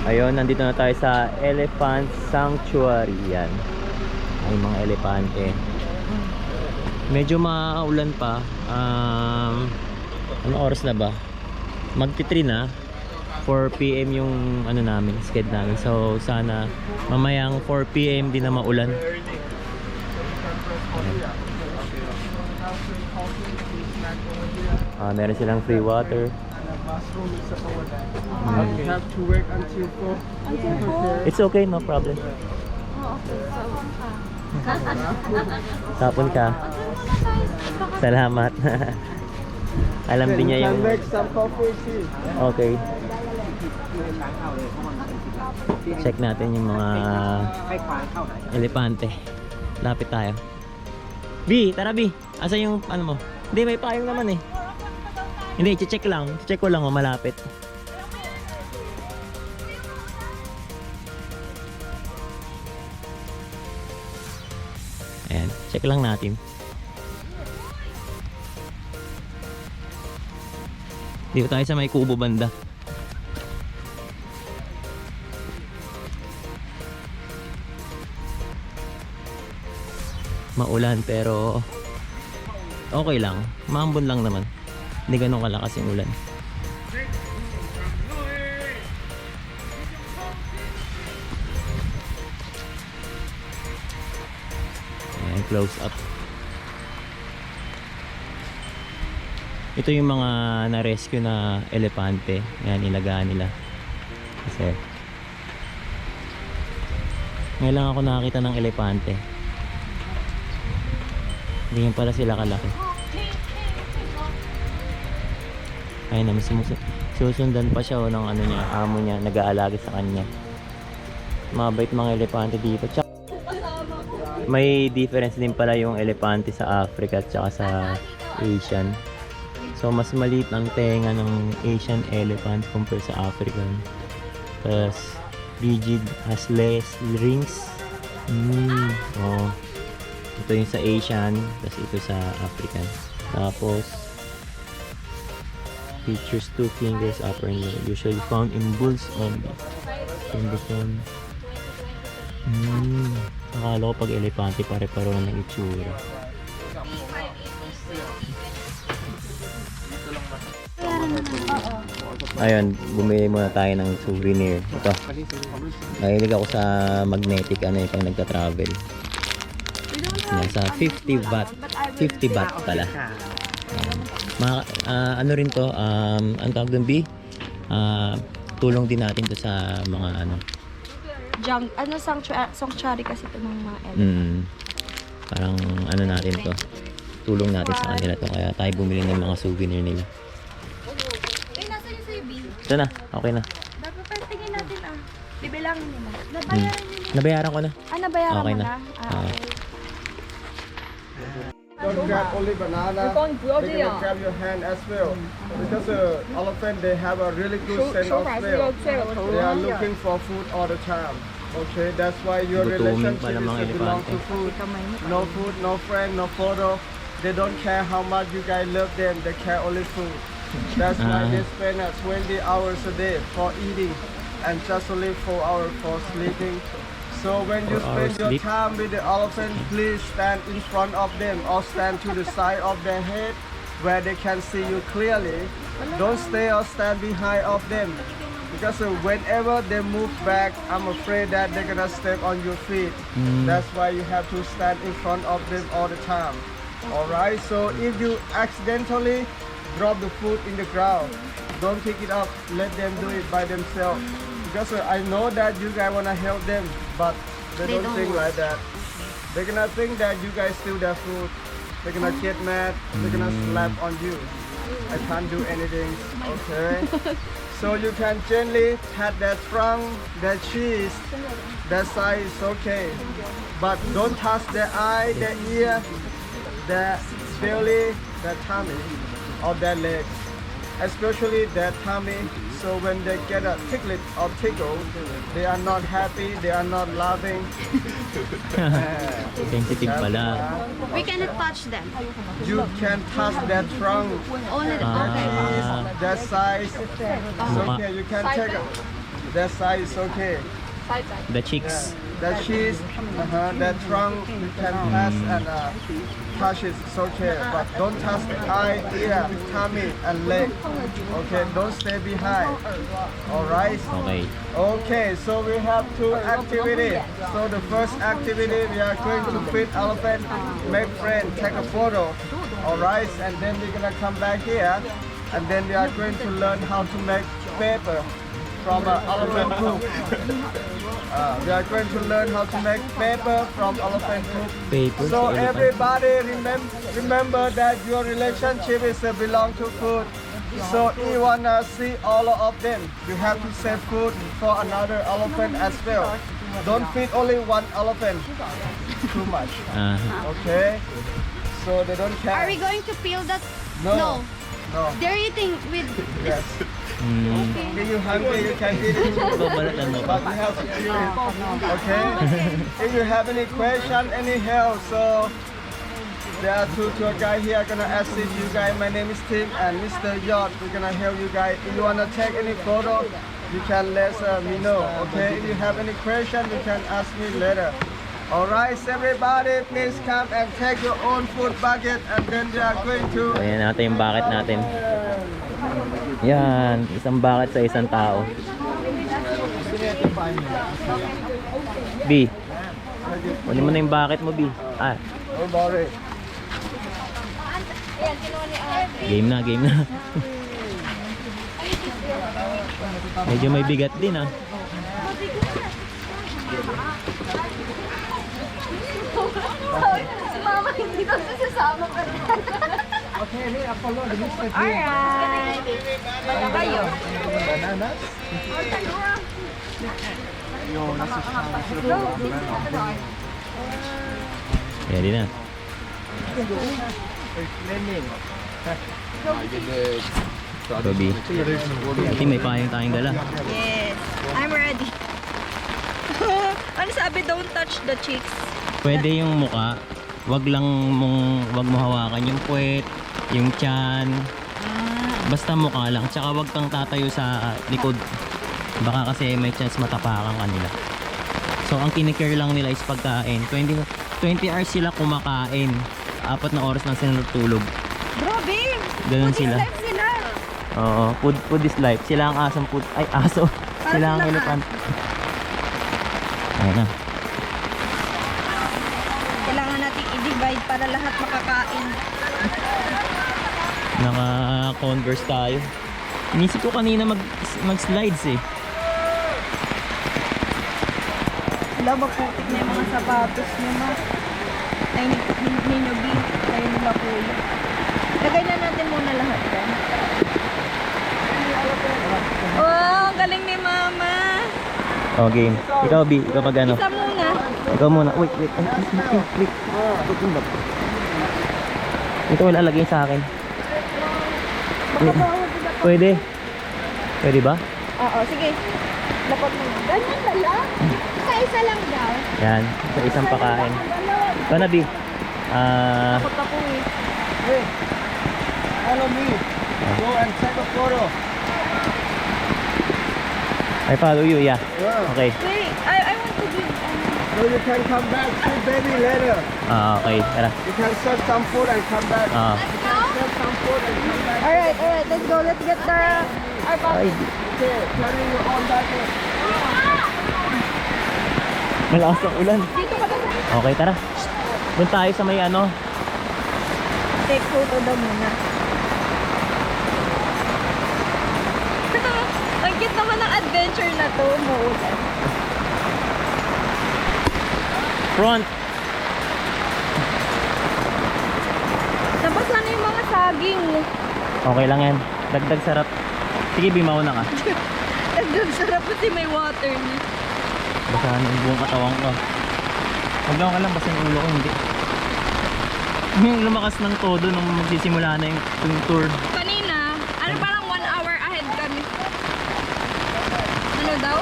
Ayun, nandito na tayo sa Elephant Sanctuary. Yan. Ay mga elepante. Medyo maulan pa. Ano oras na ba? Magti-3 na. 4 PM yung ano namin, schedule namin. So sana mamayang 4 PM din na maulan. Meron silang free water. You have to wait until 4. It's okay, no problem. Tapon ka. Salamat. Alam din niya yung... make some coffee tea. Okay. Check natin yung mga elepante. Lapit tayo. B, tara B. Asa yung ano mo? Hindi, may payong naman eh. Hindi, check lang. Check ko lang kung malapit. Ayan, check lang natin. Dito tayo sa may kubo banda. Maulan pero okay lang. Maambon lang naman. Hindi ganun kalakas yung ulan. Ayan, close up. Ito yung mga na-rescue na elepante. Ayan, ilagaan nila. Kasi ngayon lang ako nakakita ng elepante. Hindi pala sila kalaki. Ayun naman, susundan pa siya ng ano niya, amo niya, nag-aalaga sa kanya. Mabait mga elepante dito. Tsaka, may difference din pala yung elepante sa Africa at saka sa Asian. So mas maliit ang tenga ng Asian elephant compared sa African. Tapos rigid, has less rings. Oh. Ito yung sa Asian, tapos ito sa African. Tapos features 2 fingers upper and lower, usually found in bulls only. In the phone. Akala ko pag elepante pare-paro na ng itsura. Ayun, bumili muna tayo ng souvenir. Ito. Mahilig ako sa magnetic ano yung pag nagta-travel. Nasa 50 baht. 50 baht pala. Ano rin to, ang tawag doon B? Tulong din natin to sa mga ano. Sanctuary kasi ito ng mga elephant. Parang ano natin to. Tulong natin sa kanila to. Kaya tayo bumili ng mga souvenir nila. Nasa yung sa'yo, B? Ito na, okay na. Dapat tingin natin Bibilangin nila. Nabayaran ko na. Nabayaran Okay mo na. na? Okay. Don't grab only banana. They can grab your hand as well. Because elephant, they have a really good sense of smell. They are looking for food all the time. Okay, that's why your Gutumin relationship pala mga is to belong elepante. to food. No food, no friend, no photo. They don't care how much you guys love them. They care only food. That's why they spend 20 hours a day for eating and just only 4 hours for sleeping. So when you 4 hours spend your sleep. time with the elephant, please stand in front of them or stand to the side of their head where they can see you clearly. Don't stay or stand behind of them because whenever they move back, I'm afraid that they're gonna step on your feet. That's why you have to stand in front of them all the time. Alright, so if you accidentally drop the food in the ground, don't pick it up, let them do it by themselves. Because I know that you guys wanna help them, but they don't think like that. They're gonna think that you guys steal their food. They're gonna get mad. They're gonna slap on you. I can't do anything. Okay. So you can gently pat that trunk, that cheese, that side is okay. But don't touch their eye, their ear, their belly, their tummy, or their legs. Especially their tummy. So when they get a ticklet or tickle, they are not happy, they are not laughing. Sensitive pala. We cannot touch them. You can touch their trunk, Only Ah. that size. It's okay, you can take a That side is okay. The chicks. That cheese, that trunk you can pass and touch it, it's okay. But don't touch the eye, ear, tummy, and leg. Okay, don't stay behind. Alright? Okay. Okay, so we have two activities. So the first activity, we are going to feed elephant, make friend, take a photo. Alright, and then we're gonna come back here, and then we are going to learn how to make paper from elephant poop. We are going to learn how to make paper from elephant poop. Paper So sa elephant. everybody remember that your relationship is belong to food. So you wanna see all of them. You have to save food for another elephant as well. Don't feed only one elephant. Too much. Okay? So they don't Are care. we going to peel that? No. No. They're eating with... Yes. Hmm. If you hungry, you can eat it. Babalatan mo pa. But you have to chew it. Okay? If you have any question, any help, so there are two tour guys here gonna assist you guys. My name is Tim and Mr. Yod. We're gonna help you guys. If you wanna take any photo, you can let me know. Okay? If you have any question, you can ask me later. Alright, everybody, please come and take your own food bucket, and then they are going to. So, ayan natin yung bucket natin. Yan, isang bucket sa isang tao. B, kunin mo na yung bucket mo, B. Ah, Don't worry. game na, game na. Medyo may bigat din, ah. Si Mama hindi daw sasama pa rin. Okay, I follow the Mr. Tim. Alright. Kayo. Bananas. Yan din na. So, B. Ati, may payong tayong dala. Yes. I'm ready. Ano sabi? Don't touch the cheeks. Pwede yung muka. Wag mo hawakan yung puwet, yung tiyan. Basta mukha lang. Tsaka wag kang tatayo sa likod. Baka kasi may chance matapakan kanila. So ang kinikare lang nila is pagkain. 20 hours sila kumakain. 4 na oras lang sila natulog. Grabe. Ganun Food is sila. life sila. Oo, food is life. Sila ang asong food. Ay, aso. Sila ang sila elephant. Ayun na. Kailangan natin i-divide para lahat makakain. Naka-converse tayo. Inisip ko kanina mag-slides eh. Wala ba po na yung mga sapatos nyo ma? Ay, ninyo B. Kayo nila kuya. Lagay na natin muna lahat yan. Wow, ang galing ni Mama. Oh, game. Ikaw, B. Ikaw pag ano? Isa muna. Ikaw muna. Wait. Wait. Ito wala lagay sa akin. Pwede. Pwede ba? Oo, sige. Lapot mo na. Ganyan na lang. Isa lang daw. Yan. Sa isang pakain. Ikaw na, B. Lapot ako eh. Hey, follow me. Go and take a photo. I follow you, yeah. Yeah. Okay. Wait, I want to do So you can come back, see baby later. Okay. Tara. You can serve some food and come back. Serve some food and come back. Alright, let's go. Let's get our Ay, bag. Okay, carry your own bucket. malakas ang ulan. Dito ka na. Okay, tara. Doon tayo sa may ano. Take photo daw muna. Ang cute naman ng adventure na to. Maulan. Front. Nabasa na yung mga saging. Okay lang yan. Dagdag sarap. Sige, bimaw na ka. Ang sarap kasi may water niya. Basahan yung buong katawan ko. Huwag lang ka lang, basta yung ulo ko, hindi. Yung lumakas ng todo nung magsisimula na yung tour. Kanina, parang 1 hour ahead kami. Ano daw?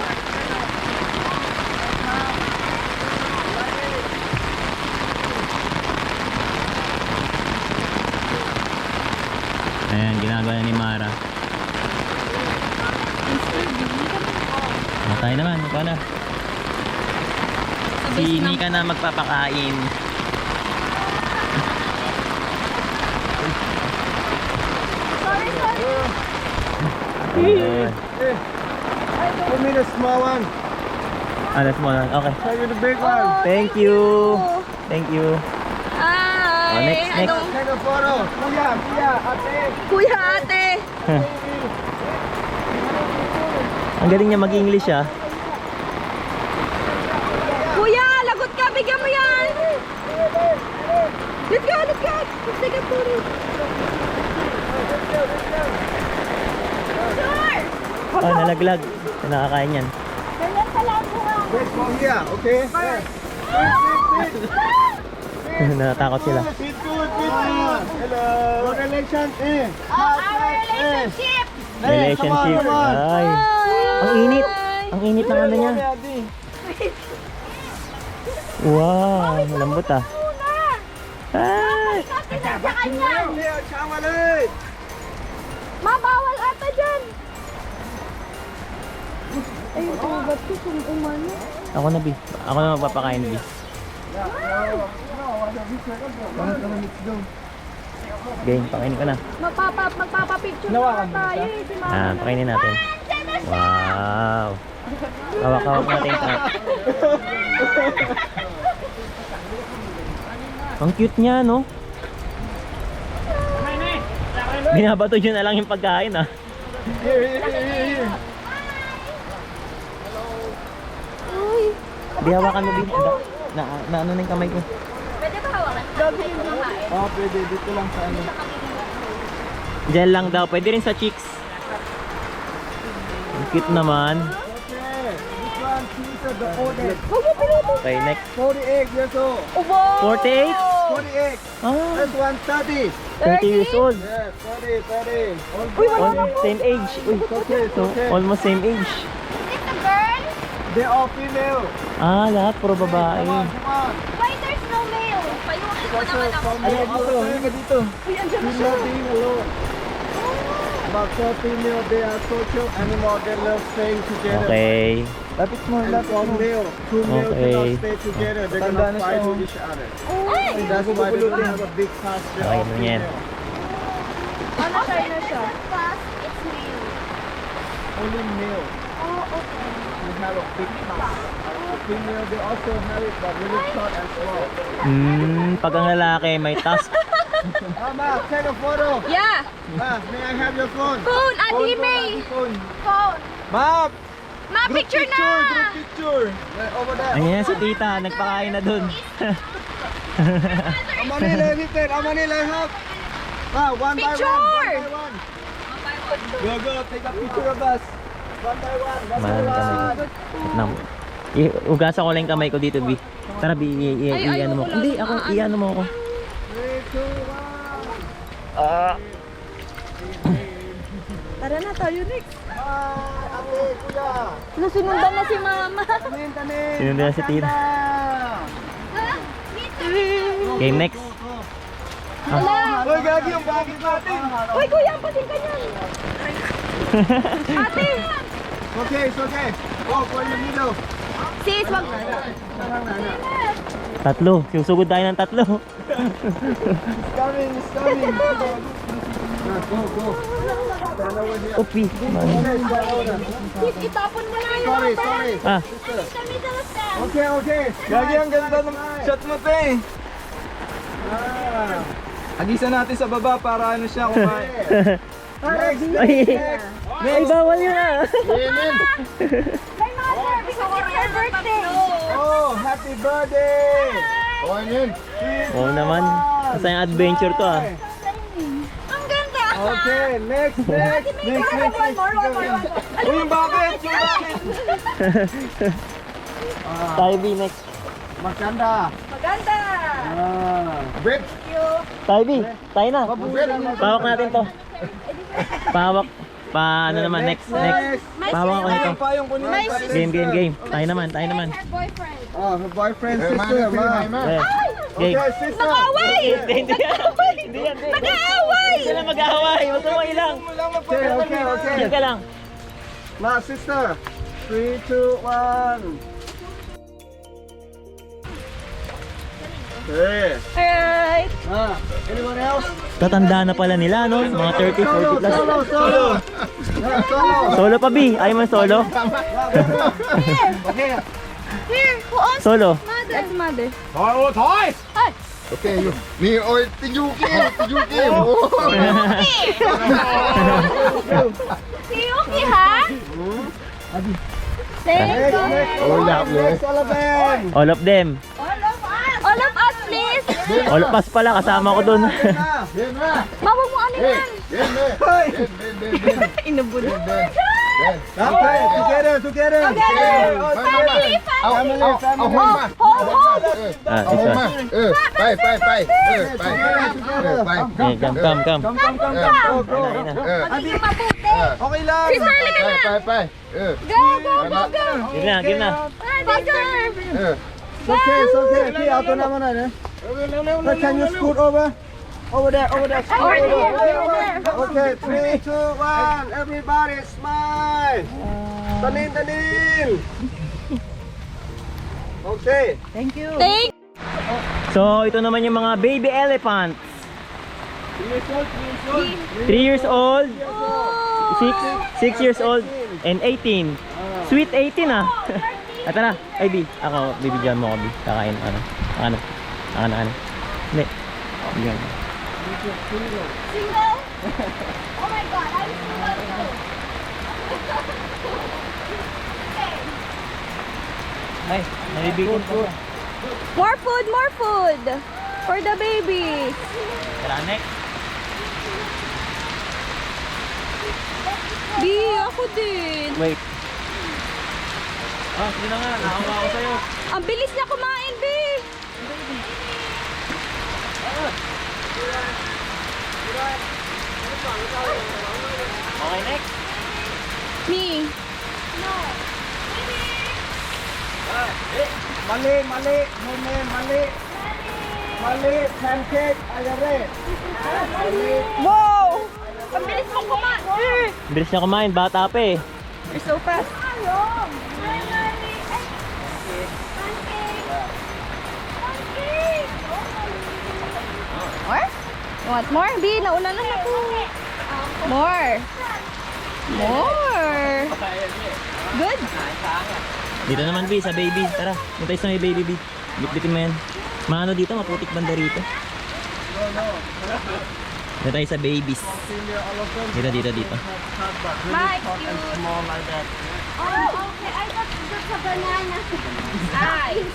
Ayan, ginagawa na ni Mara. Tayo naman, ikaw na. Si Nika na magpapakain. Sorry, sorry. Ayun. Give me the small one. Alas mo lang. Okay. Show you the big one. Thank you. Thank you. Hi. Oh, next, next. Take a photo. Kuya, kuya, ate. Kuya, ate. Ang galing niya mag-English ah. Kuya, lagot ka. Bigyan mo yan. Let's go, let's go. Let's take a photo. Sure. Oh, nalaglag. Nakakain yan. Ganyan ka lang po. Wait from here, okay? Natatakot sila. Sit good, sit good. Hello. What relation? Our relationship. Relationship. Ay. Ang init. Ang init ng ano niya. Wow, lambot ah. Ay. Kapit sa kanya. Here, chamali. Mabawal ata dyan. Ay, ba't ko kung umano? Ako na, B. Ako na magpapakain, B. Game, pakainin ka na. Magpapapicture na tayo eh, si Mama. Ah, pakainin natin. Wow. Hawak-hawak natin ito. Ang cute niya, no? Binabato nyo na lang yung pagkain, ah. Here. Uy, Di hawakan mo, B. Na ano na yung kamay ko. pwede ba hawakan? Dami yung kumakain. Oh, pwede dito lang sa ano. Diyan lang daw. Pwede rin sa cheeks. Ang cute naman. Okay, this one, Caesar, the old egg. Huwag mo pinuto. Okay, next. 48 years old. Ubo! 48? 48. Ah, This one, 30. 30 years old. Yeah, 30. Uy, wala na po. Same age. Uy, Okay, it's okay. almost same age. Is it a girl? They're all female. Ah, lahat puro babae. Come on. Why there's no male? Payuhin mo naman ako. Ano dito? Uy, andyan na She's siya. not being alone. But for female, they are social animal. They love staying together. Okay. Lapit mo, lapit mo. Male, two male Okay. cannot stay together. They're gonna fight with each other. Ay! And that's why they don't have a big house. They're Okay, all ano yan? female. Ano siya, ano siya? It's male. Only male. Oh, okay. They have a big house. The female, they also have it, but really short and small. Pag ang lalaki may task. Ma, take a photo. Yeah! Ma, may I have your phone? Phone! Adi Phone, May! phone. Phone! Ma, Ma, picture na! Group picture. Over there. Ayan si tita, nagpakain na dun. Amanila lifted. Amanila help. Ma, one Picture! by one. Go, go. Take a picture of us. One by one. One by Malang one. kamay. Ugasan ko lang yung kamay ko dito, B. Tara, B, i-ano mo. Hindi, ako, i-ano mo ako. 3, 2, 1. Ah. Tara na tayo next. Hi, ate, kuya. Nasunundan na si Mama. Tanin, tanin. Sinundan na si tita. Game next. Wala! Uy, gagi yung bagay natin. Uy, kuya, pasin ka niyan! Ate! Okay, it's okay. Oh, for the middle. Sis, wag... Tatlo. Susugod tayo ng tatlo. It's coming, it's coming. Go, go. Stand over here. Upi. Sis, itapon mo na yung Sorry, water. sorry. Ah. Kami sa stand. Okay, okay. Gagi, ang ganda ng shot mo, te. Ah. Agisan natin sa baba para ano siya kumain. Next, Ay, next. ay, bawal yun ah. May mother, because it's her birthday. Oh, happy birthday. Oh, yun. Oo naman. Masayang adventure to ah. Ang ganda! Okay, next. One more. Uy, yung bakit? Yung bakit? Tayo, B, next. Maganda. Maganda! Break. Tayo, B. Tayo na. Pawak natin to. Pawak. Ano naman, next. Pawak ko nito. Payong ko nila. Game. Tayo naman. Her boyfriend. Oh, her boyfriend, sister, ma. Eh, Game. Okay, sister. Nag-away! Hindi yan. Nag-aaway! Sila mag-aaway. Huwag kang ilang. Okay. Diyan ka lang. Ma, sister. 3, 2, 1. Okay. Alright. Anyone else? Tatanda na pala nila, no? Mga 30, 40 plus. Solo. Yeah, solo. Solo pa, B. Ayaw mo solo? Okay. Here, who owns Solo. mother? That's mother. Okay, ni oi tijuki. Si Yuki, ha? Thank you. Next elephant. All of them. All of us, please. All of us pala, kasama ko dun. Mawag mo ano yan. Inubod. Okay, together. Family. Family. Home. Ah, this one. Okay, come. Come. Go. Hindi ka mabuti. Okay lang. Si Charlie ka na. Go. Give na. Bigger. It's okay. Okay, auto na muna eh. Can you scoot over? Over there. Over there. Okay, 3, 2, 1. Everybody smile. Tanin. Okay. Thank So, ito naman yung mga baby elephants. 3 years old, 6 years old, and 18. Sweet 18 ah. Ito na, ay B, ako, bibigyan mo ako B. Kakain, ano. Hindi. Bigyan mo. Single? Oh my god, I'm single too. Ay, nalibigyan ko. More food for the babies. Tara, next. B, ako din. Wait. Ah, sige na nga, nakawa ako sa'yo. Ang bilis niya kumain, B. Okay, next. Me. Mali, pancake, ayare. Wow! Ang bilis mo kumain. Bilis niya kumain, bata pa eh. You're so fast. More? You want more? B, nauna na ako. More. Good? Dito naman B, sa baby. Tara, punta tayo sa may baby B. Bitbitin mo yan. Maano dito, maputik banda rito. Dito tayo sa babies. Dito. My cute. Oh, okay. I thought that's a banana. I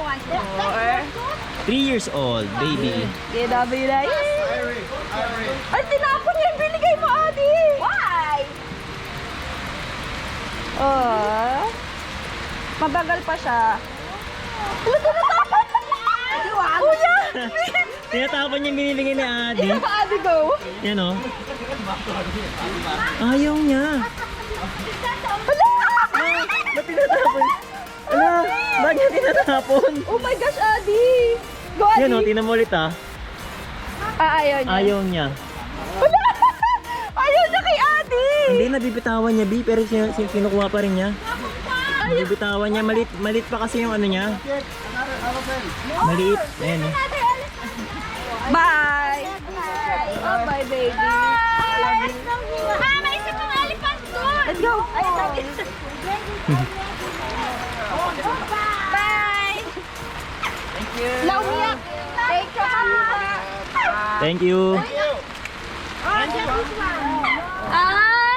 want more. 3 years old, baby. KW na yun. Ay, tinapon niya yung binigay mo, Adi. Why? Oh. Mabagal pa siya. Wala, tinatapon! Kuya! Tinatapon niya yung binibigay ni Adi. Ito pa, Adi, go. Yan o. Ayaw niya. Wala! Ba't tinatapon? Ala, bakit niya tinatapon? Oh my gosh, Adi. Go, Adi. Yan o, tinan mo ulit ah. Ayaw niya. Ayaw niya. Wala! Ayaw niya kay Adi. Hindi, nabibitawan niya B, pero kinukuha pa rin niya. Nabibitawan niya, malit pa kasi yung ano niya. Maliit, ayan o. Bye! Oh, bye, baby. May isa pang elephant doon! Let's go! Bye! Thank you! Laumiyak! Take care! Thank you.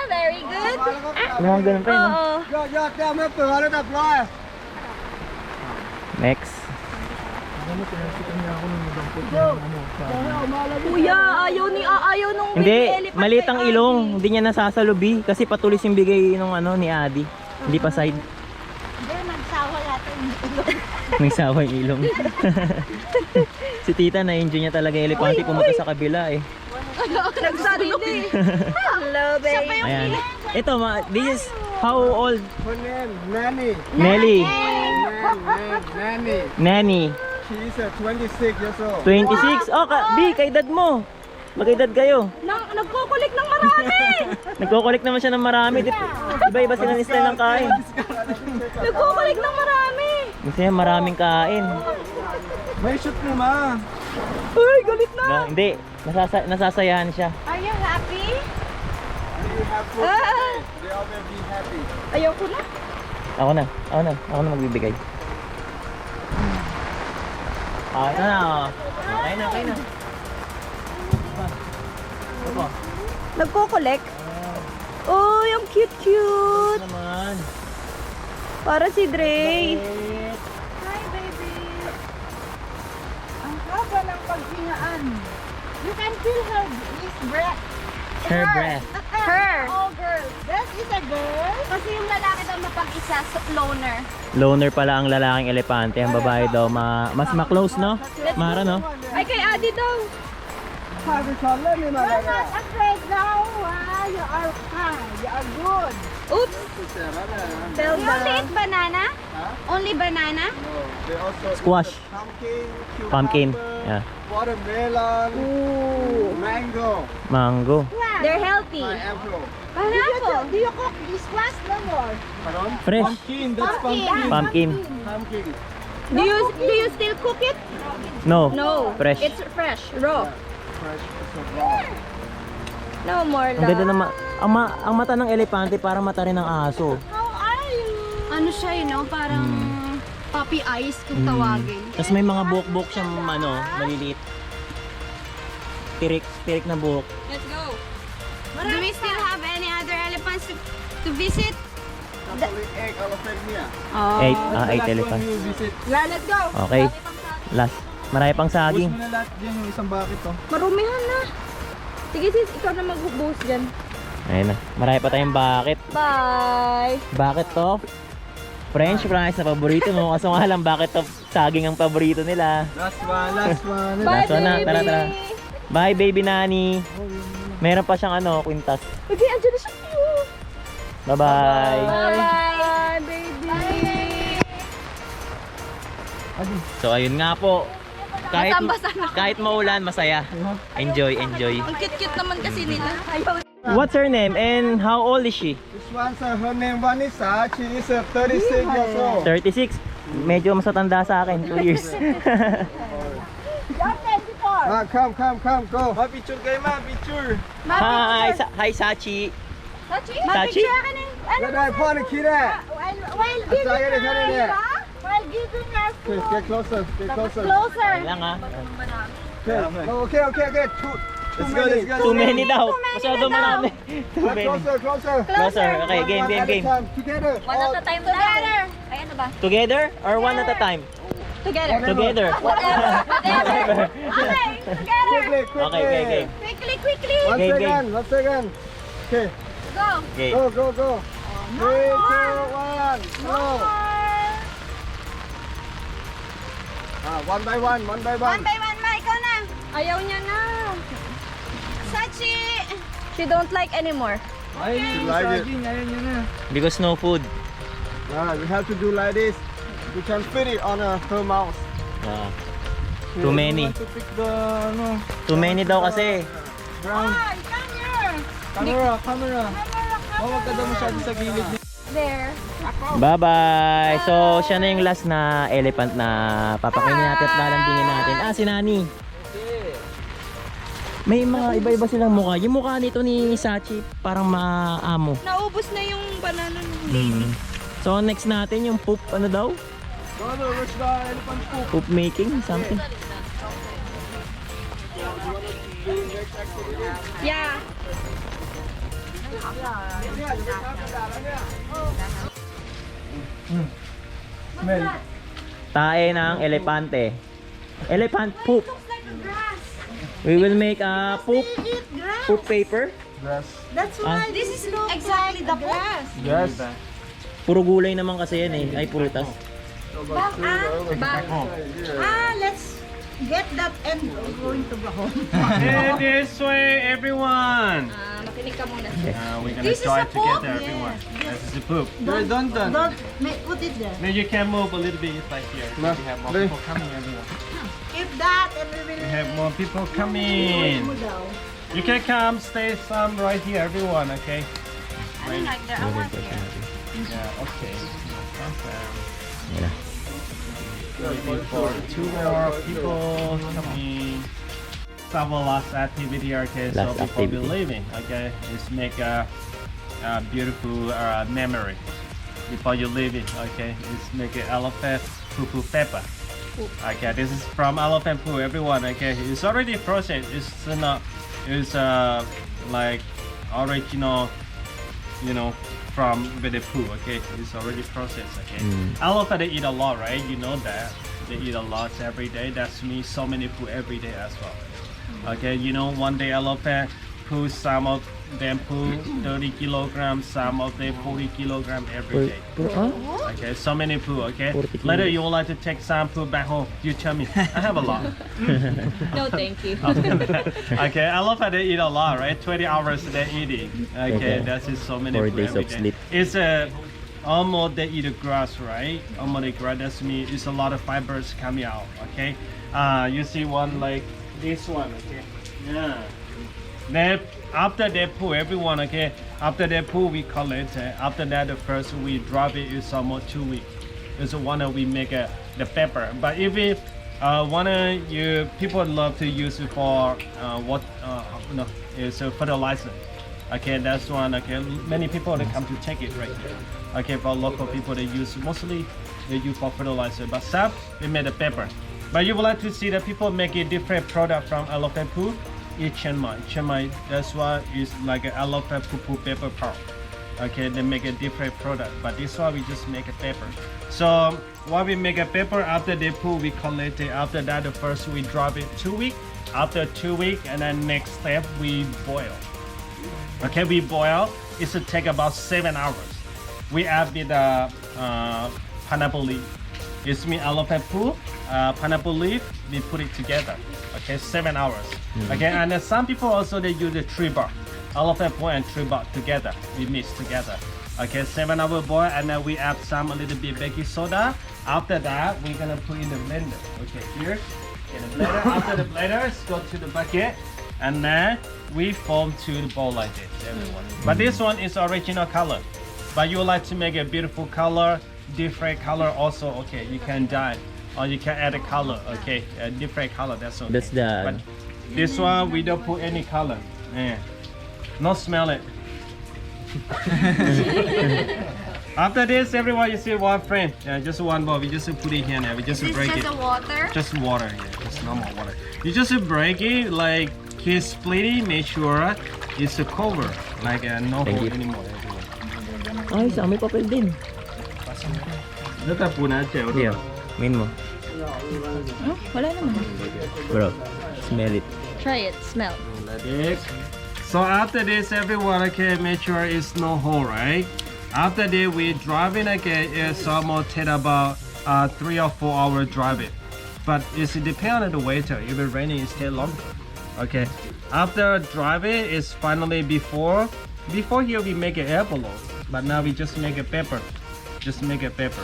Very good! Mga ganun pa yun, no? Oo. Next. Kuya, ayaw nung Hindi, baby elephant maliit kay ang Adi. ilong. Hindi niya nasasalubi kasi patulis yung bigay nung ano ni Adi. Hindi pa side. May sawa yung ilong. Si tita na-enjoy niya talaga yung elepante, pumunta sa kabila eh. Nagsarili. Hello, baby. Ayan. Ito, this is how old? Her name, Nanny. Nelly. Nanny. Nanny. She's 26 years old. 26. Oh, B, kay dad mo. Magkaedad kayo. Nagkukulik ng marami! Nagko-collect naman siya ng marami. Iba-iba sila ng style ng kain. Nagkukulik ng marami! Gusto niya maraming kain. May shoot mo, ma. Uy, galit na! Hindi, nasasayahan siya. Are you happy? You have food. Ah, They all will be happy. ayoko na. Ako na magbibigay. Okay na. Okay na. Ano ba? Nagkukulik? Oh, yung cute-cute. Naman. Para si Dre. Hi, baby! Ang haba ng paghingaan. You can feel her breath. Her breath. Her. Oh, girl. That is a girl. Kasi yung lalaki daw mapag-isa, loner. Loner pala ang lalaking elepante. Ang babae daw mas ma-close, no? Mara, no? Ay, kay Adi daw. Sabi ko, let me know. You're not afraid now. You are kind. You are good. Oops. Tell You only them. eat banana? Only banana? They also Squash. pumpkin, Pumpkin. Yeah. watermelon, mango, Mango. They're healthy. pineapple. Pineapple. Do you cook this class? No more. Pardon? Fresh. Pumpkin, that's pumpkin. Pumpkin. Pumpkin. Do you still cook it? No. No. Fresh. It's fresh, raw. Fresh, so raw. No more Ang ganda lang. naman. Ang mata ng elepante parang mata rin ng aso. How are you? Ano siya, parang puppy eyes kung tawagin. Tapos may mga buhok-buhok siyang maliliit. Tirik na buhok. Let's go. Do we still have any other elephants to visit? Catholic egg elephant here. Oh. 8 elephants. When you visit, Yeah, let's go. Okay. Last. Marami pang push saging. mo na lahat dyan yung isang bucket, oh. Marumihan na. Sige sis, ikaw na mag-buhos dyan. Ayun na. Marami pa tayong bucket. Bye. Bucket of French fries na paborito mo. Kaso nga lang, bucket of saging ang paborito nila. Last one. Bye, Last one na. baby. Tara. Bye, baby nani. Meron pa siyang kwintas. Okay, andyan na siya. Bye-bye. Bye, baby. So, ayun nga po. Basang-basa na. Kahit maulan, masaya. Enjoy. Ang cute-cute naman kasi nila. Ayaw. What's her name and how old is she? This one's her name Vanessa. She is 36 years old. 36. Medyo mas matanda sa akin. 2 years. Come, go. Ma, picture kayo, ma. Picture. Hi, Sachi. Sachi? Sachi? Let me point the kid at. While giving Sorry, her, sorry, yeah. while giving her Okay, food. get closer. Closer. Lang ha. Okay. Let's go. Too many daw. Masyado marami. Too many. Closer. Closer. Okay, game. Together. One at a time together. Ay, ano ba? Together or one at a time? Together. Together. Whatever. Okay, together. Quickly. Okay. Quickly. One second. Okay, Go. Okay. go. 3, 2, 1, go. One by one. One by one, ma. Ikaw na. Ayaw niya na. Sachi. She don't like anymore. Ay, yung like it. saging. Ayaw nyo na. Because no food. We have to do like this. We can fit it on her mouth. Too many. You want to pick the, Too many daw kasi. ground. Ay, come here. Camera. Huwag ka daw masyado sa gilid niya. There. Bye-bye! So, siya na yung last na elephant na papakainin natin at lalambingin natin. Si Nani. May mga iba-iba silang mukha. Yung mukha nito ni Sachi parang maamo. Naubos na yung banana ng So, next natin yung poop, daw? Brother, where's the elephant poop? Poop making, something. Yeah. Smell. Tae ng elepante. Elephant poop. We will make a poop paper. That's why this is exactly the grass. Yes. Puro gulay naman kasi yan Ay, prutas. Let's get that and we're going to go home. This way, everyone. Pinig ka muna. We're gonna try together, everyone. This is the poop. Don't. Put it there. Maybe you can move a little bit like here. We have more people coming, everyone. Keep that and we will We have more people coming. mo daw. You can come, stay some right here, everyone. Okay. I don't like that. I want here. Yeah. Okay. No problem. Yan na. Waiting for 2 more people coming. So our last activity, okay, so Last before we activity. leaving, okay, is make a beautiful memory before you leaving, okay, is make an elephant poo pepper. Okay, this is from elephant poo, everyone, okay, it's already frozen, it's not, it's like original, you know, from with the poo, okay, it's already processed, okay. Elephant, they eat a lot, right? You know that they eat a lot every day. That's means so many poo every day as well. Okay, you know, one day elephant poo, some of them poo 30 kilograms, some of them 40 kilograms every day. Okay, so many poo. Okay, 40 later kilos. you would like to take some poo back home. You tell me. I have a lot. No, thank you. Okay, elephant they eat a lot, right? 20 hours they eating. Okay, Okay. that's just so many 4 poo days every of day. sleep. It's almost they eat the grass, right? Almost the grass. That's me. It's a lot of fibers coming out. Okay, you see one like this one. Okay, yeah. Then after they poo, everyone. Okay, after they poo, we collect. After that, the first we drop it is almost 2 weeks. It's one we make the pepper. But if we you people love to use it for what no, it's a fertilizer. Okay, that's one. Okay, many people they come to take it right here. Okay, for local people they use mostly they use for fertilizer. But some they made a pepper. But you would like to see that people make a different product from elephant poo. It's Chiang Mai. Chiang Mai, that's why it's like an elephant poo pepper powder. Okay, they make a different product. But this one we just make a pepper. So while we make a pepper, after they poo, we collect it. After that, the first we drop it 2 weeks. After 2 weeks, and then next step we boil. Okay, we boil. It should take about 7 hours. We add with pineapple leaf. It's me elephant poo, pineapple leaf. We put it together. Okay, 7 hours. Okay, and then some people also they use the tree bark, elephant poo and tree bark together. We mix together. Okay, 7 hour boil, and then we add some a little bit baking soda. After that, we're gonna put in the blender. Okay, here in the blender. After the blender, let's go to the bucket, and then we form to the bowl like this, everyone. But this one is original color. But you like to make a beautiful color, different color also. Okay, you can dye or you can add a color. Okay, a different color. That's okay. That's the- But this one we don't put any color. Yeah. Not smell it. After this, everyone, you see one frame. Yeah, just one ball. We just put it here now. We just This break is it. just a water. Just water, yeah, just normal water. You just break it like he's splitting, make sure it's a cover, like no Thank hole you. anymore. Ay, sa may papel din. Ito po natin. Here, main mo. Oh, wala naman. Bro, smell it. Try it. Smell. Like this. So after this, everyone, okay, make sure it's no hole, right? After that, we drive it again. It's almost take about 3 or 4 hours drive it. But it's depend on the weather. If it's raining, it stay longer. Okay. After drive it, it's finally before here we make an air balloon. But now we just make a pepper. Just make a pepper.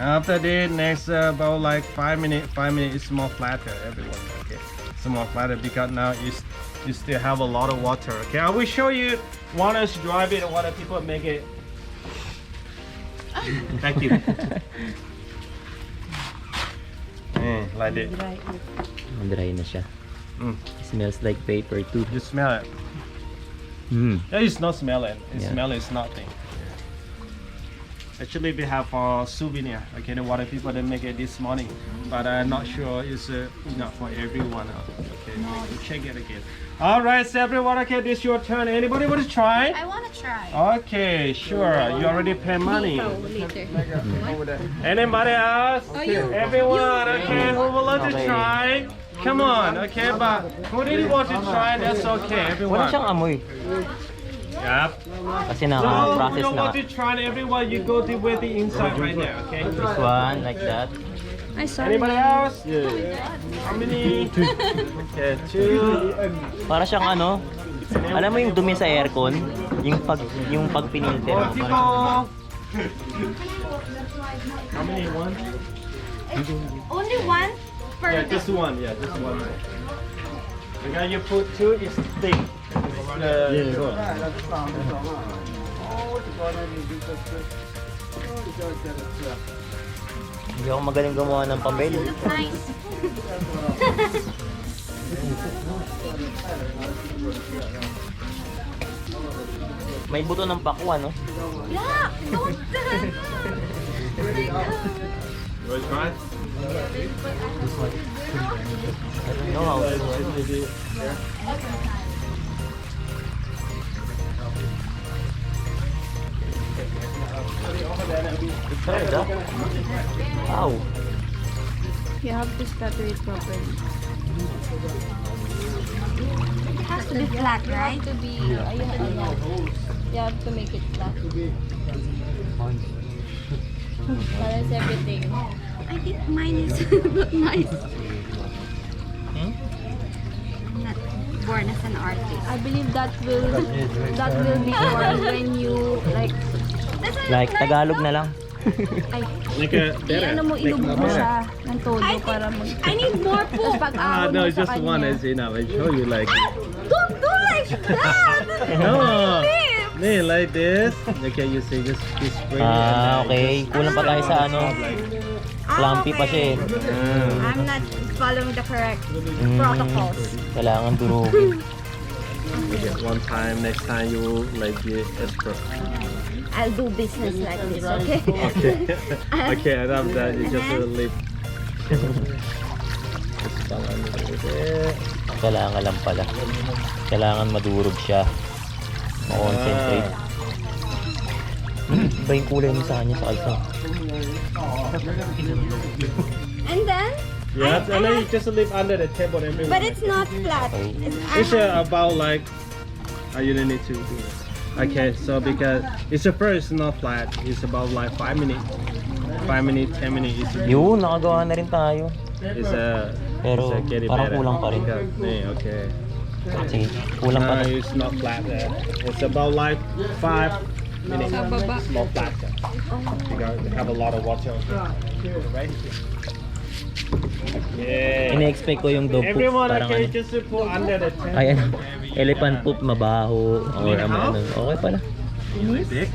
After that, next about like 5 minutes. 5 minutes, it's more flatter, everyone. Okay, it's more flatter because now you still have a lot of water. Okay, I will show you. Want us drive it, want people make it. Thank you. Like that. Dry na siya. Mm. Smells like paper too. You smell it. Yeah, it's not smelling. It Yeah. smell is nothing. Actually, we have a souvenir. Okay, the water people they make it this morning, but I'm not sure it's enough for everyone. Okay, we check it again. All right, so everyone. Okay, this is your turn. Anybody want to try? I want to try. Okay, sure. You already pay money. Later. Anybody else? you. Everyone. Okay, who would like to Okay. try? Come on. Okay, but who didn't want to try? That's okay. Wala siyang Everyone. amoy. Yep. Kasi So, naka-process you na. want to try it, everyone, you go to with the inside right there, okay? This one, like that. Ay, sorry. Anybody else? How many? Okay, 2. Para siyang ano, alam mo yung dumi sa aircon? Yung pag pinilter mo. People. How many? 1? Only one per Yeah, just one. Yeah, just one. Because you put 2 is thick. Hindi ako magaling gumawa ng pambel. Nice. May buto ng pakwa, no? Yeah, don't. You want to try? I don't know how to do it. Try that. Wow. You have to scatter it properly. It has to be flat, right? To be, you have to make it flat. Balance everything. I think mine is not nice. Hmm? I'm not born as an artist. I believe that will be formed when you like Like, Tagalog na lang. ay Like a ano mo ilubog mo siya ng todo para mag I need more tapos poop. pag-ahon No, mo it's sa just one. kanya. Is enough. I show you like. Don't do like that. No. Nee, like this. Okay, you see, just spray. Ah, okay. Kulang pa tayo sa ano. Clumpy pa siya eh. I'm not following the correct Mm, protocols. Kailangan durugin. One time, next time you like the espresso. I'll do business like this, okay? Okay. Okay, and after that you just leave. Kailangan lang pala. Kailangan madurog siya. Ma-concentrate. Iba yung kulay mo sa kanya sa kalsa. And then, Yeah, and then you just leave under the table everywhere. but it's not flat. It's about like. You don't need to do it. Okay, so because it's the first not flat. It's about like 5 minutes. 5 minutes, 10 minutes. Yun, nakagawa na rin tayo. It's Pero getting parang better. kulang pa rin. Yeah, okay. Sige, kulang pa No, rin. it's not flat there. It's about like 5 minutes. It's not flat there. Because you have a lot of water. Right? Yeah. Ine-expect ko yung dog poop. Everyone, Parang okay, ano. just put under the tent. Ay, ano. Elephant poop, mabaho. Or ano. Okay pala. Big.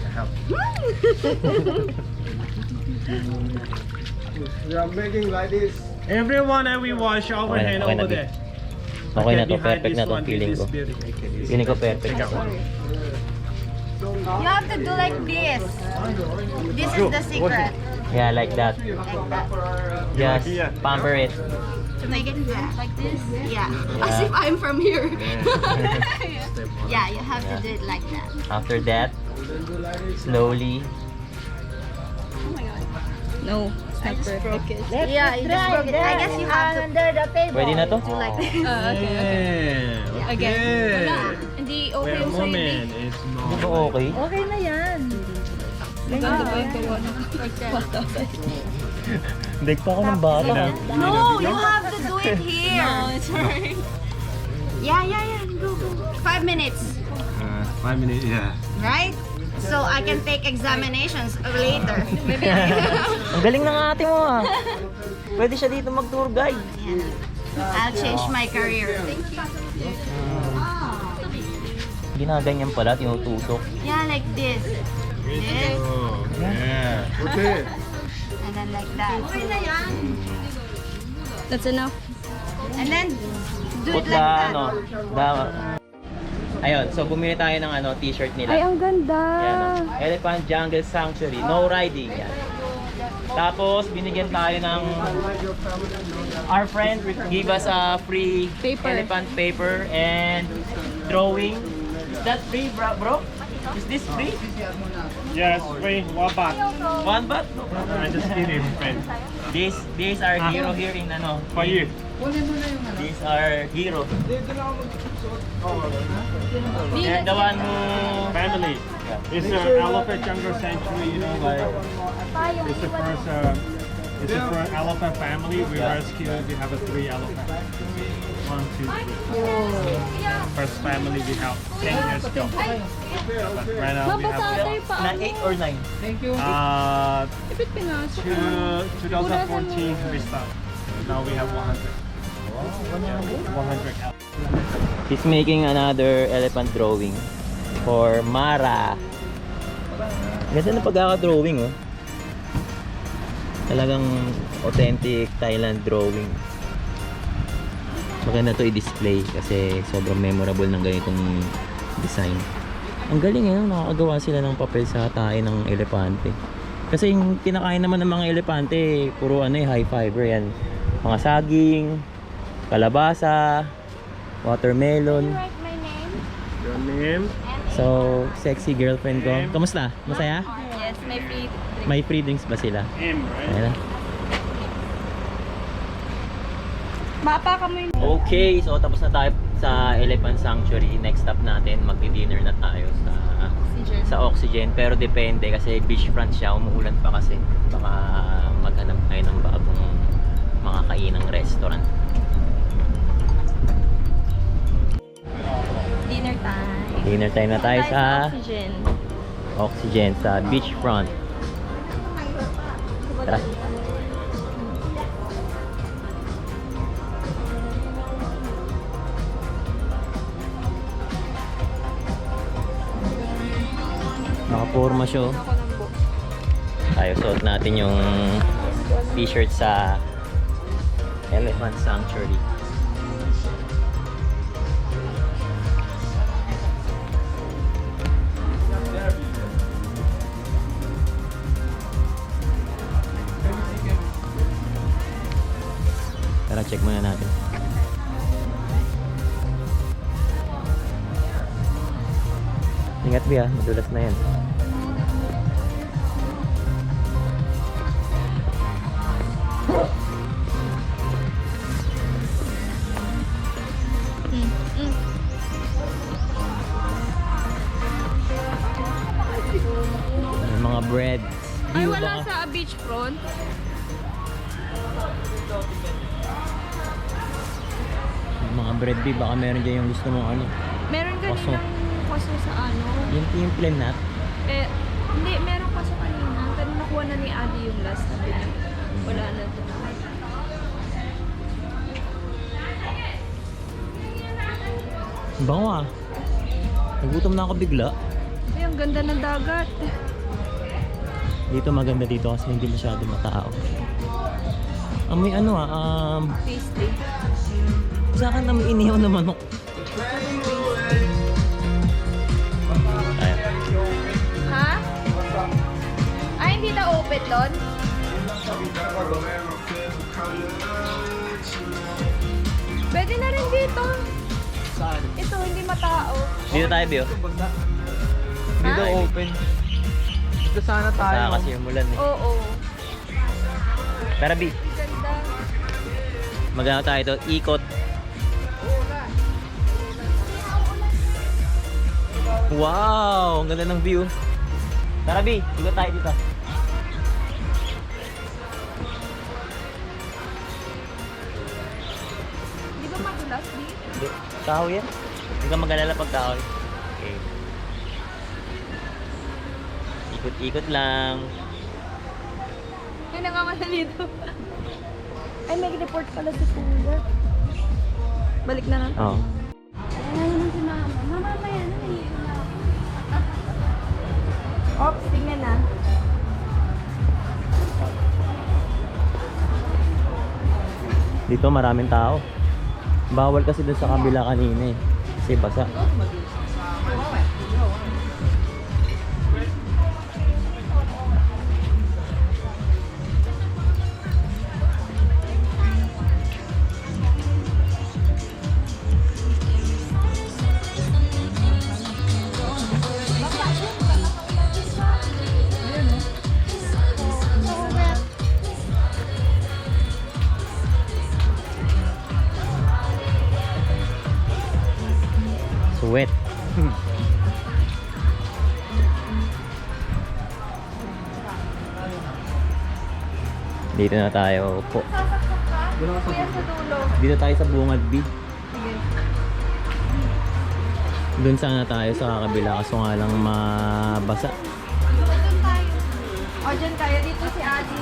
We are making like this. Everyone, and we wash our Okay na, hand okay na, over Vic. there. Okay na to, behind perfect this na to one, feeling this ko. building. Okay, this Feeling ko perfect. You have to do like this. This is the secret. Yeah, like that. Just pamper it. To make it flat. Like this? Yeah. As if I'm from here. Yeah, you have to do it like that. After that, slowly. No, it's not perfect. Yeah, you just broke it. I guess you have to under the table. Pwede na to? Do like this. Yeah. Again. Okay. Wala. Hindi okay Wait a yung sa'yo. moment. It's Di not. ba okay? Okay na yan. Ganda ba yung gawa ng bata sa'yo? Dek pa ako ng bata. No, you have to do it here. No, it's alright. Yeah. Go. 5 minutes, 5 minutes, yeah. right? So I can take examinations later. Ang galing ng ate mo ah. Pwede siya dito mag-tour guide. I'll change my career. Ginaganyan pala, tinutusok. Yeah, like this. This. Oh, yeah. Okay. And then like that. That's enough. And then do Put it the, like that. ano, ayun, so bumili tayo ng ano, t-shirt nila. Ay, ang ganda. Yan, oh. Elephant Jungle Sanctuary, no riding. Yan. Tapos, binigyan tayo ng our friend give us a free Paper. elephant paper and drawing. Is that free, bro? Is this free? Yes, wait, what baht? 1 baht? No. I just kidding, friend. These are hero here in ano. For you. These are hero. And the one who This is for elephant family. We rescue. We have a 3 elephant. 1, 2, 3. First family we have 10 years ago. But right now we have Na 8 or 9? Thank you. Ipit pinasok. 2014 we start. Now we have 100. 100 elephants. He's making another elephant drawing for Mara. Ganda na pagkaka-drawing, oh. Talagang authentic Thailand drawing. Maganda to i-display kasi sobrang memorable ng ganitong design. Ang galing, eh, nakakagawa sila ng papel sa tae ng elepante. Kasi yung kinakain naman ng mga elepante, puro ano, high fiber yan. Mga saging, kalabasa, watermelon. Write my name. Your name? So, sexy girlfriend ko. Kamusta? Masaya? Yes, may free. May free drinks ba sila? M, right? Ayan. Mapa ka mo yung... Okay, so tapos na tayo sa Elephant Sanctuary. Next stop natin, magdi-dinner na tayo sa Oxygen. Pero depende kasi beachfront siya, umuulan pa kasi. Baka maghanap tayo ng bagong mga kainang restaurant. Dinner time. Dinner time na tayo sa Oxygen. Oxygen, sa beachfront. Tara. Nakaporma siya, oh. Tayo, suot natin yung t-shirt sa Elephant Sanctuary. Tara, check muna natin. Ingat, Bia, madulas na yan. May mga bread. Ay, Di, wala baka- sa beachfront. May mga bread, Bi, baka meron dyan yung gusto mong ano. Meron Kaso. kaninang kaso sa ano. Yung plain nut. Eh, hindi, meron kaso kanina. Pero nakuha na ni Ali yung last na binili. Wala na ito. Bango, ah. Nagutom na ako bigla. Ay, ang ganda ng dagat. Dito maganda dito kasi hindi masyado matao. May ano, Tasty. sa akin na may inihaw na manok. Ayan. Ha? Ay, hindi na open doon? Pwede na rin dito. Saan? Ito, hindi matao. Dito tayo, Bio. Dito open. Dito sana tayo. Sa kasi umulan, eh. Oo. Tara, Bi. Ganda. Magano tayo ito? Ikot. Wow! Ang ganda ng view. Tara, Bi. Ikot tayo dito. Di ba madulas, Di? Hindi. Kahoy yan. Hindi ka mag-alala pag kahoy. Okay. Ikot-ikot lang. Ay, nangangalali dito. Ay, may report pala si Kuya. Balik na lang. Oo. Ayan naman si Mama. Mama, maya na. Ops, tingnan na. Dito maraming tao. Bawal kasi dun sa kabila kanina, eh. Kasi basa. Wet. Dito na tayo po. Sasaksak ka? Kuya sa dulo. Dito tayo sa Bungad B. Sige. Doon sana tayo sa kabila kaso nga lang mabasa. Doon tayo. O, dyan tayo. Dito si Ate.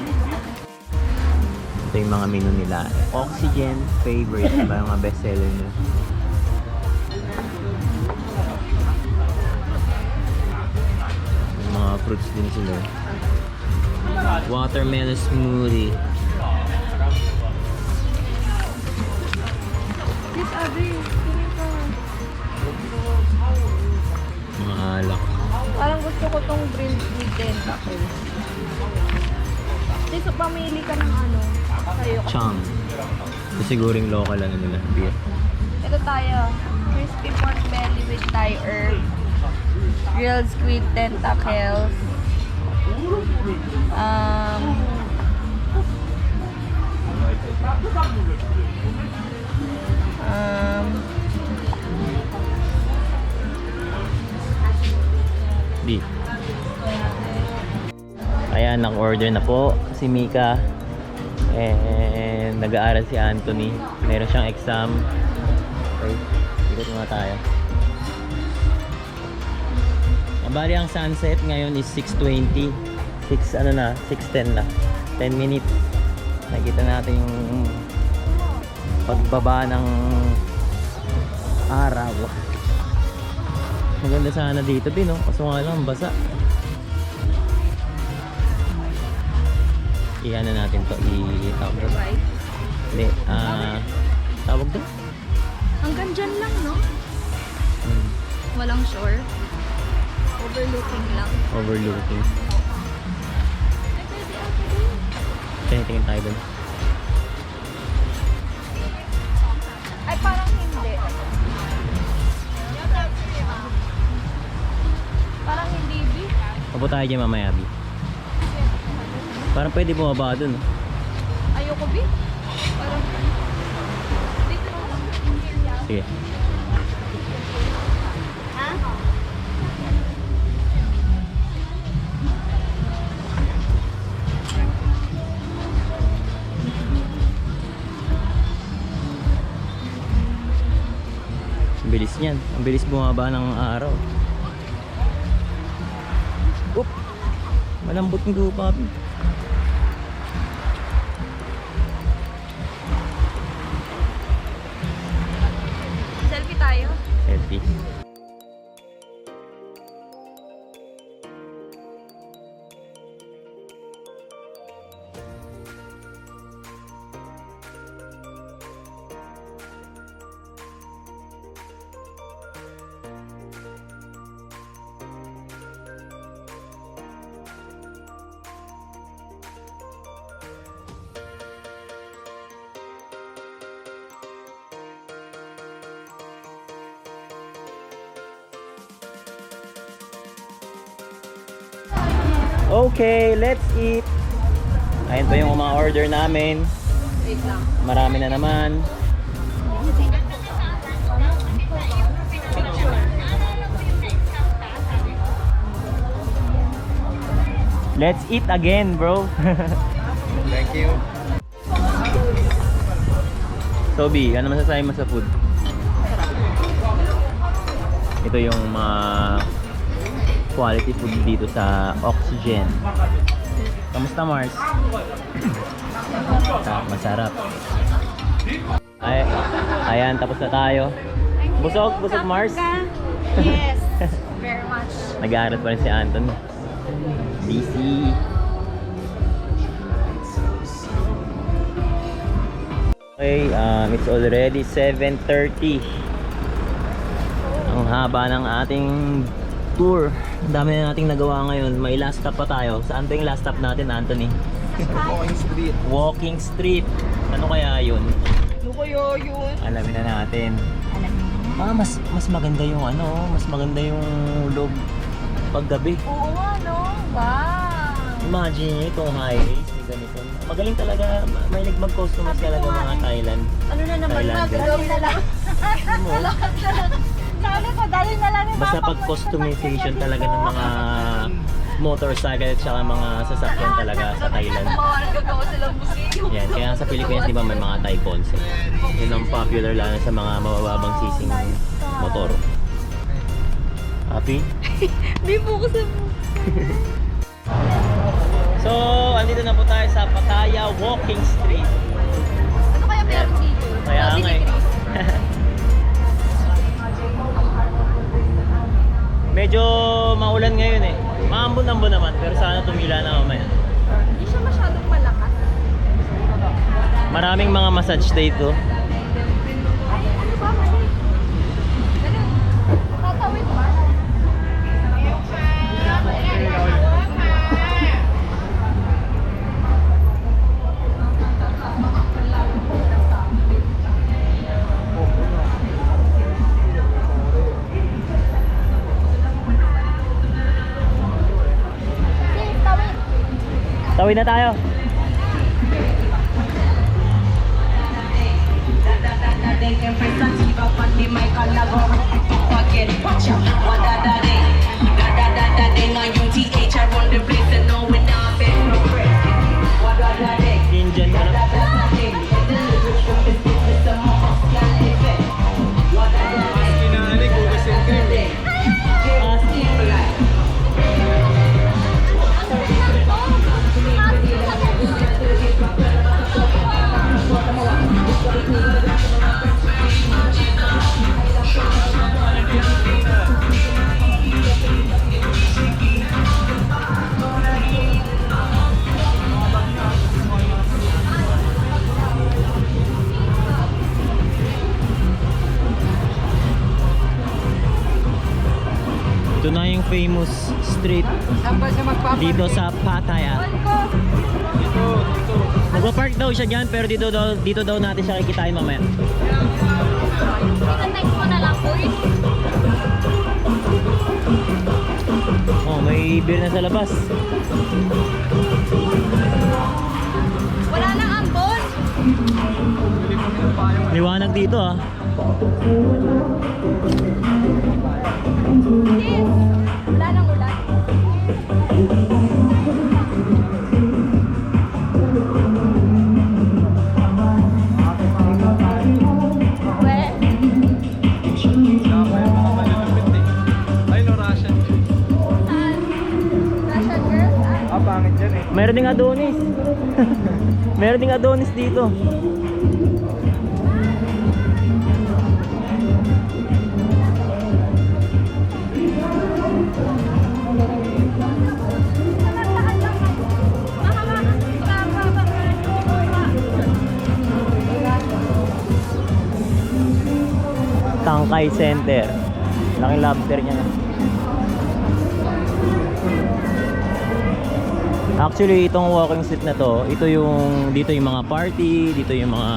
Ito yung mga menu nila. Oxygen favorite. Ba yung mga bestseller nila. May mga fruits din sila. Watermelon smoothie. Yes, Ate. Tingin ka. Mga alak. Parang gusto ko tong grilled with tentacles. So, pamili ka ng ano. Sa'yo. Chang. Ito siguring local ano nila. Beer. Ito tayo. Crispy pork belly with Thai herb. Grilled squid tentacles. Di. Ayan, nag-order na po si Mika. And nag-aaral si Anthony. Meron siyang exam. Okay, ikot muna tayo. Bali ang sunset ngayon is 6:20. 6:10 na. 10 minutes. Nakita natin yung pagbaba ng araw. Maganda sana dito din, no? Kaso nga lang, basa. Iyan na natin to. Tawag doon. Right? Hindi. Tawag doon. Hanggang dyan lang, no? Walang shore. Overlooking lang. Overlooking. Tingin tayo doon. Ay, parang hindi. Parang hindi, B. Papo tayo dyan mamaya, Bi. Parang pwede bumaba doon. Ayoko, B. Parang... Dito lang. Sige. Ang bilis niyan. Ang bilis bumaba ng araw. Oop! Malambot ng lupa. Bi. Selfie tayo. Selfie. Okay, let's eat. Ayan pa yung mga order namin. Wait lang. Marami na naman. Let's eat again, bro. Thank you. Toby, ano masasabi mo sa food? Ito yung mga quality food dito sa Oxygen. Kamusta, Mars? Masarap. Ay, ayan, tapos na tayo. Busog, Mars. Yes, very much. Nag-aaral pa rin si Anton. DC. Okay, it's already 7:30. Ang haba ng ating tour. Ang dami na nating nagawa ngayon. May last stop pa tayo. Saan ba yung last stop natin, Anthony? Walking street. Walking Street. Ano kaya yun? Ano kaya yun? Alamin na natin. Mas maganda yung mas maganda yung loob paggabi. Oo nga, no? Wow! Imagine itong highways, may ganito. Magaling talaga, may mag-customize talaga mga Thailand. Ano na naman, Thailander. magagawin na lang. Lahat na lang. Sabi ko, dahil na lang yung Basta mama pag ko. customization talaga ng mga motorcycle at saka mga sasakyan talaga sa Thailand. Nagagawa silang museum. Yan, kaya sa Pilipinas, di ba may mga Thai concept. Yun ang popular lalo sa mga mabababang sising motor. Happy? Di po ko sa So, andito na po tayo sa Pattaya Walking Street. Ano kaya meron dito? Kaya Sabi nga ni eh. Chris. Medyo maulan ngayon eh. Maambon-ambon naman, pero sana tumila na mamaya. Hindi siya masyadong malakas. Maraming mga massage dito. Ay, ano ba? Mali. Ganun. Tatawid ba? Sige, tawid. Tawid na tayo. Indian ka na. Kinaanik, ugas yung cream. Ito na yung famous street dito sa Pattaya. Magpa-park daw siya dyan, pero dito daw natin siya kikitain mamaya. Next mo na lang, boy. Oh, may beer na sa labas. Wala nang ambon. Liwanag dito ah. Yes. Wala nang ulan. We. Ay, no, Russian. Saan? Russian girls? Ah. Pangit yan eh. Meron ding Adonis. Meron ding Adonis dito. Tangkay Center. Laking lobster niya na. Actually, itong walking street na to, dito yung mga party, dito yung mga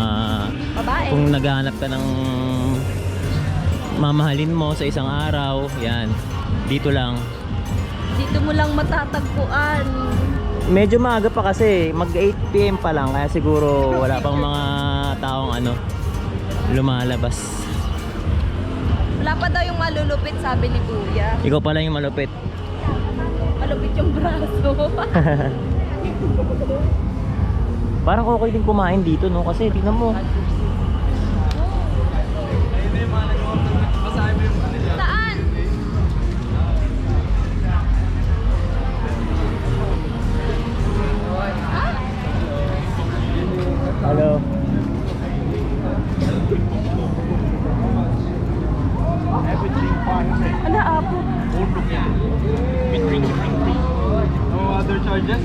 Babae. kung naghahanap ka ng mamahalin mo sa isang araw, yan. Dito lang. Dito mo lang matatagpuan. Medyo maaga pa kasi, mag 8 PM pa lang, kaya siguro wala pang mga taong lumalabas. Wala pa daw yung malulupit, sabi ni Kuya. Ikaw pala yung malupit. Malupit yung braso. Parang okay din kumain dito, no? Kasi tingnan mo. Saan? Hello. Ala, apo. No other charges?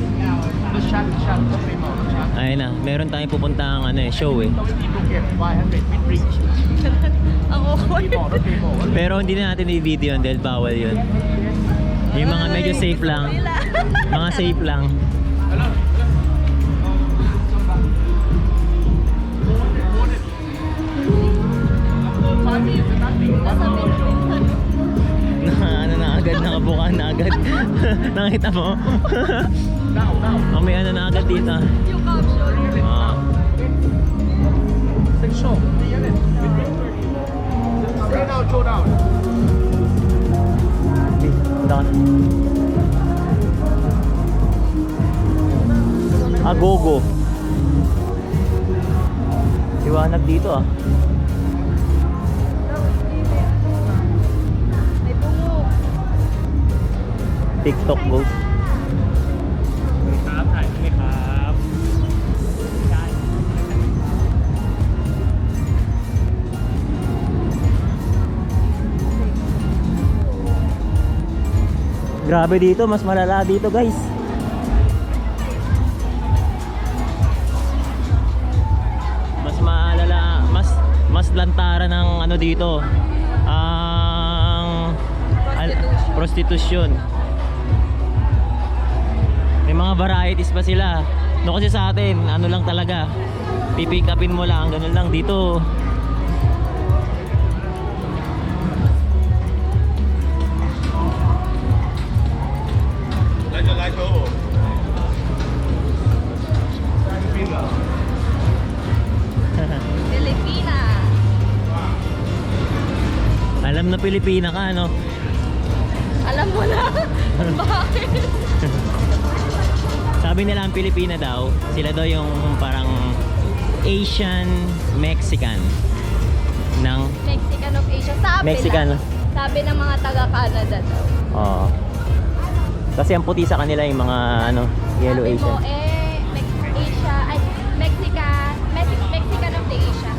No shot. Okay mo. Shot. Ayun na, meron tayong pupuntahang show eh. Okay, 500 with drink. Ang awkward. Pero hindi na natin i-video yun dahil bawal yun. Yung mga medyo safe lang. Mga safe lang. Na agad, nakabuka na agad. Nakita mo? May na agad dito. Yung caption. Ah. Show. Show down. Doon. Gogo. Liwanag dito ah. May bungo. TikTok ghost. ครับถ่ายไหมครับ Grabe dito, mas malala dito guys. Mas maalala, mas lantara ng ano dito. Ang prostitution. May mga varieties pa sila. No kasi sa atin, ano lang talaga. Pipick upin mo lang, ganun lang dito. Pilipina. Alam na Pilipina ka, no? Alam mo na. Bakit? Sabi nila ang Pilipina daw, sila daw yung parang Asian Mexican ng Mexican of Asia. Sabi Mexican. lang. Sabi ng mga taga-Canada daw. Oo. Kasi ang puti sa kanila yung mga ano, yellow Sabi Asian. mo, Asia, ay, Mexican of the Asia.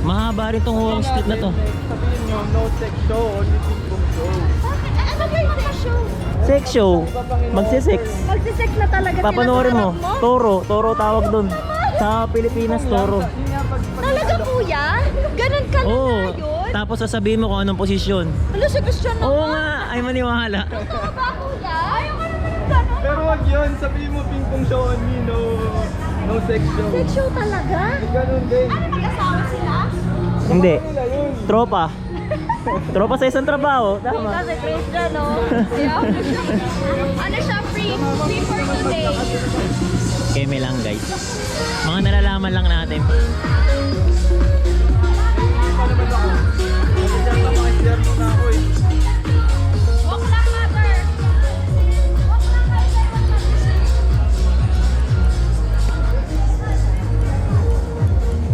Mahaba rin tong Wall Street na to. Sabihin nyo, no sex show, only ping-pong show. Bakit? Ano ba yung mga show? Sex show. Magsisex. Magsisex na talaga sila Papanoorin sa mo. harap mo? Toro. Toro tawag dun. Sa Pilipinas, toro. Talaga kuya? Ganun ka na Oo. yun? Tapos sasabihin mo kung anong posisyon. Ano si Christian naman? Oo nga, ay maniwala. Totoo ba kuya? Ayaw ka naman ganun. Pero wag yun, sabihin mo ping-pong show only, no sex show. Sex show talaga? Ganun din. Ano, mag-asawa sila? Hindi. Wala yun. Tropa. Tropa sa isang trabaho. Tama. Kasi Christian, no? Kaya, ano siya, free for today. Keme lang guys. Mga nalalaman lang natin. Walk lang, mother. Walk lang,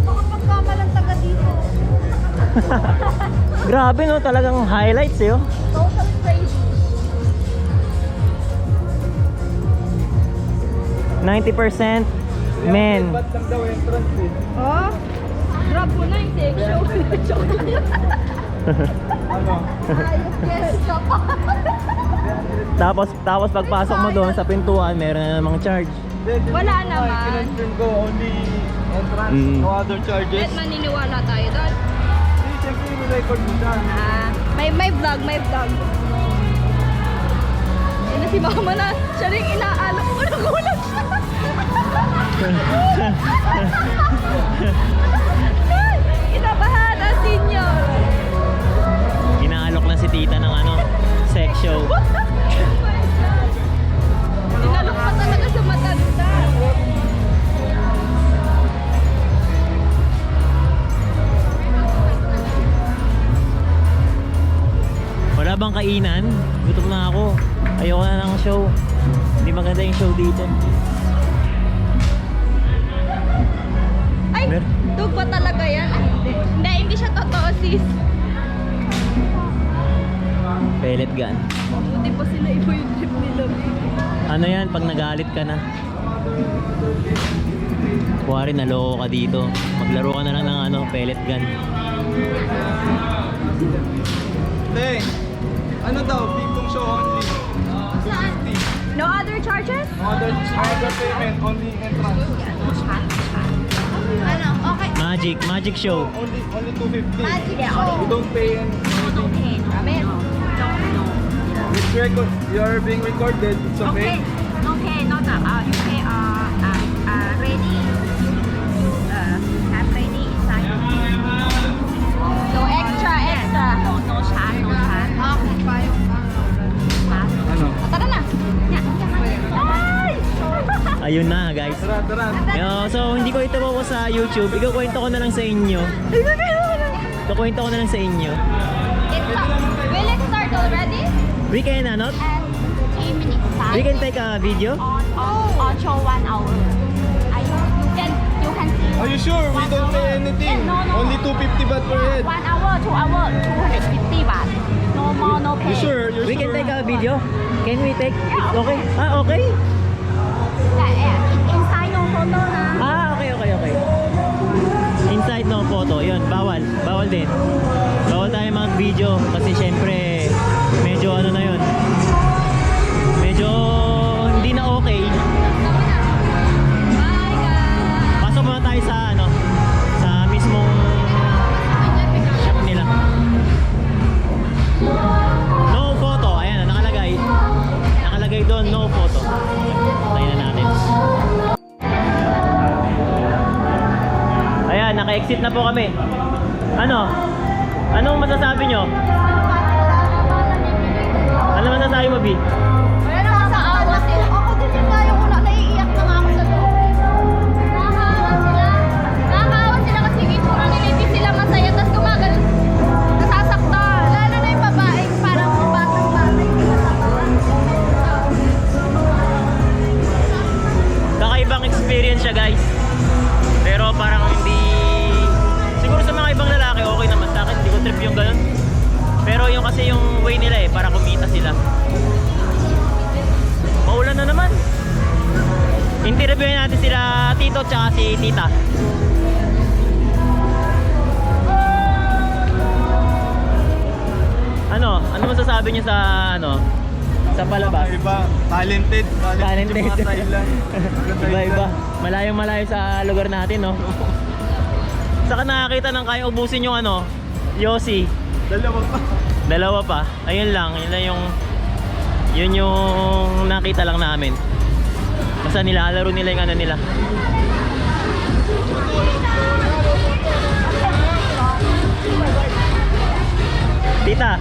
Baka pagkamalang taga dito. Grabe no, talagang highlights eh. Oh. Total crazy. 90% men. Ba't lang daw entrance eh? Oh? Grab mo na yung sex show. Joke lang. Ano? Ayos, yes ka pa. Tapos pagpasok mo doon sa pintuan, meron na namang charge. Wala naman. Kinonfirm ko, only entrance, Mm. no other charges. Kahit maniniwala tayo doon. Hindi, siyempre record mo siya. May vlog, may vlog. Ayun na si mama na, siya rin inaalok ko, nagulat siya. Inabahan ang senior. Inaalok na si tita ng ano, sex show. Inalok pa talaga sa matanda. Wala bang kainan? Gutom na ako. Ayoko na ng show. Hindi maganda yung show dito. Ay, Mer- dug ba talaga yan? Hindi siya totoo sis. Pellet gun. Buti pa sila iba yung trip nila. Ano yan pag nagalit ka na? Kuwari naloko ka dito. Maglaro ka na lang ng ano, pellet gun. Hindi. Ano daw, ping-pong show only. No other charges? Other payment, only entrance. Ano? Okay. Magic show. Only 250. Magic show. You don't pay anything. Amen. It's record. You're being recorded. It's okay. Okay, not you pay ready. Have ready inside. So extra. No charge. Okay. Ano? Tara na. Ay! Ayun na guys. Tara. So hindi ko ito po sa YouTube. Ikukwento ko na lang sa inyo. Ikukwento ko na lang sa inyo. Will it start already? We can not? And minutes time. We can take a video? On show 1 hour. You can see. Are you sure? We don't pay anything. No. Only 250 baht per head. 1 hour, 2 hour, 250 baht. No more, no pay. You sure? You're We sure? can take a video? Can we take? It's okay? Ah, okay? Inside no photo na. Ah, okay. Inside no photo, yun, bawal din. Bawal tayo mag-video kasi syempre medyo ano na yun. Medyo hindi na okay. Pasok muna tayo sa ano, sa mismong shop nila. No photo, ayan, nakalagay. Nakalagay doon, no photo. Tayo na natin. Ayan, naka-exit na po kami. Anong masasabi nyo? Ano masasabi mo, B? Wala naman sa awa sila. Ako din yung tayo una, naiiyak na nga ako sa loob. Nakakaawa sila kasi itsura nila, hindi sila masaya. Tapos gumagal, nasasaktan. Lalo na yung babae, parang batang-bata, hindi masaktan. Kakaibang experience siya, guys. Pero parang hindi... Siguro sa mga ibang lalaki, okay naman. Sa akin, hindi ko trip yung ganun. Pero yung kasi yung way nila para kumita sila. Maulan na naman. Interviewin natin sila Tito tsaka si Tita. Ano masasabi niyo sa sa palabas? Iba, talented. Talented. Yung mga Thailand. Iba-iba. Malayong-malayo sa lugar natin, no? Saka nakakita ng kaya ubusin yung Yossi. Dalawa pa. Ayun lang, yun yung nakita lang namin. Basta nilalaro nila yung nila. Tita,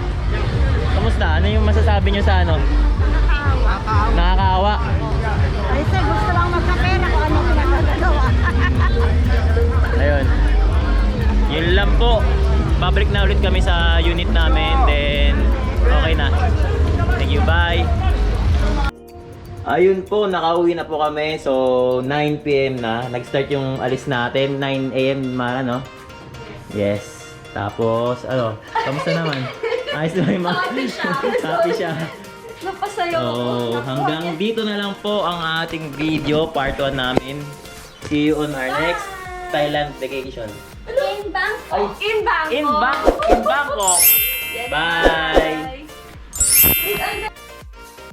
kamusta? Ano yung masasabi nyo sa Nakakaawa. Ay, sir, gusto lang magkapera kung ano pinagagawa. Ayun. Yun lang po. Babalik na ulit kami sa unit namin. Then, okay na. Thank you. Bye. Ayun po, nakauwi na po kami. So, 9 PM na. Nag-start yung alis natin. 9 AM, Mara, no? Yes. Tapos, kamusta naman? Ayos naman yung Happy siya. Napasayaw ako. So, hanggang dito na lang po ang ating video. Part 1 namin. See you on our next Thailand vacation. In Bangkok. Ay, In Bangkok. In Bangkok. Yes, Bye. bye.